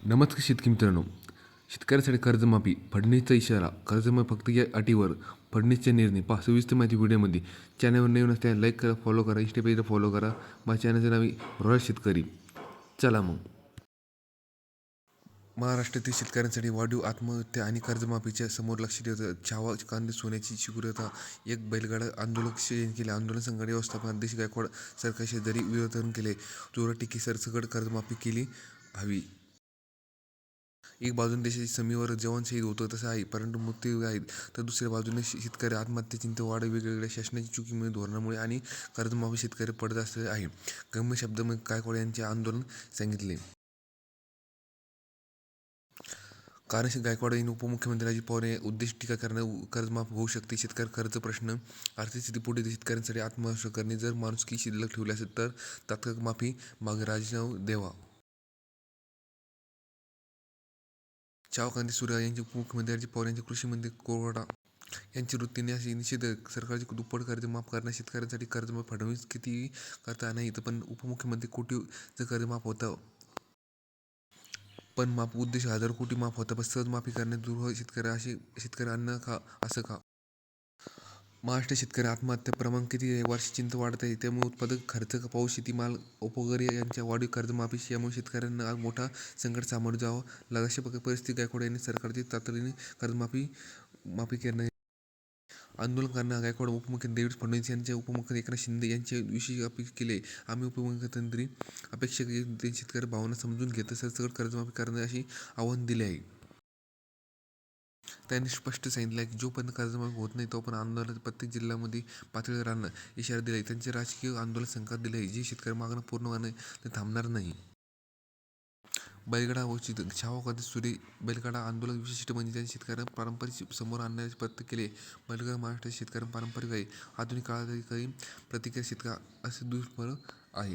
नमस्कार शेतकरी मित्रांनो. शेतकऱ्यासाठी कर्जमाफी फडणवीसचा इशारा. कर्जमाफी फक्त या अटीवर. फडणवीसचा निर्णय. पहा सविस्तर माहिती व्हिडिओमध्ये. चॅनलवर नवीन असल्यास लाईक करा, फॉलो करा, इंस्टा पेजला फॉलो करा. माझ्या चॅनलचं नाव आहे रॉयल शेतकरी. चला मग. महाराष्ट्रातील शेतकऱ्यांसाठी वाढीव आत्महत्या आणि कर्जमाफीच्या समोर लक्ष ठेवतं छावा कांदे सोन्याची शिखरता. एक बैलगाडा आंदोलक केले. आंदोलन संघटना व्यवस्थापन अध्यक्ष गायकवाड सरकार शेजारी विरोधन केले. जोरटीकी सरसकट कर्जमाफी केली हवी. एक बाजूने देशाची सीमेवर जवान शहीद होतं तसं आहे, परंतु मृत्यू आहेत. तर दुसऱ्या बाजूने शेतकरी आत्महत्या चिंता वाढ वेगवेगळ्या शासनाची चुकीमुळे, धोरणामुळे आणि कर्जमाफी शेतकरी पडत असं आहे. गम्य शब्दामध्ये गायकवाड यांचे आंदोलन सांगितले. कारण गायकवाड यांनी उपमुख्यमंत्री अजित पवार या उद्देश टीका करण्यात कर्जमाफ होऊ शकते. शेतकरी कर्ज प्रश्न. आर्थिक स्थिती पुढे शेतकऱ्यांसाठी आत्महत्या करणे. जर माणुसकी शिल्लक ठेवली असेल तर तात्काळ माफी मागे राजीनामा द्यावा. कांती सूर्या यांचे उपमुख्यमंत्री अजित पवार यांचे कृषी मंत्री कोरडा यांची वृत्तीने अशी निषेध. सरकारचे दुप्पट कर्ज माफ करण्यास शेतकऱ्यांसाठी कर्जमाफ फडणवीस किती करता नाही, पण उपमुख्यमंत्री कोटीचं कर्ज माफ होतं. पण माफ उद्देश हजारो कोटी माफ होता, पण सहज माफी करण्यात दुर्ह शेतकरी अन्न का असं का? महाराष्ट्र शेतकरी आत्महत्या प्रमाण किती आहे? वार्षिक चिंता वाढत आहे. त्यामुळे उत्पादक खर्च, पाऊस, शेतीमाल, उपकरे यांच्या वाढीव कर्जमाफी यामुळे शेतकऱ्यांना आज मोठा संकट सामोरं जावं लागलं. अशा परिस्थितीत गायकवाड यांनी सरकारची तातडीने माफी करणे. आंदोलन करणाऱ्या गायकवाड उपमुख्यमंत्री देवेंद्र फडणवीस यांच्या उपमुख्यमंत्री एकनाथ शिंदे यांच्याविषयी अपील केले. आम्ही उपमुख्यमंत्री अपेक्षा की शेतकरी भावना समजून घेत सरसकट कर्जमाफी करणे असे आवाहन दिले आहे. त्यांनी स्पष्ट सांगितले की जोपर्यंत कर्जमाफी होत नाही तोपर्यंत आंदोलन प्रत्येक जिल्ह्यामध्ये पातळीवर राहणं इशारा दिलाय. त्यांचे राजकीय आंदोलन संकेत दिले आहे. जे शेतकरी मागणं पूर्ण होणे ते थांबणार नाही. बैलगाडा वंचित छावा कांदे सूर्य बैलगाडा आंदोलन विशिष्ट म्हणजे त्यांनी शेतकऱ्यांना पारंपरिक समोर आणण्याचे प्रयत्न केले. बैलगाडा महाराष्ट्रातील शेतकऱ्यांना पारंपरिक आहे. आधुनिक काळातही काही प्रतिक्रिया शेतकरी असे दुष्फळ आहे.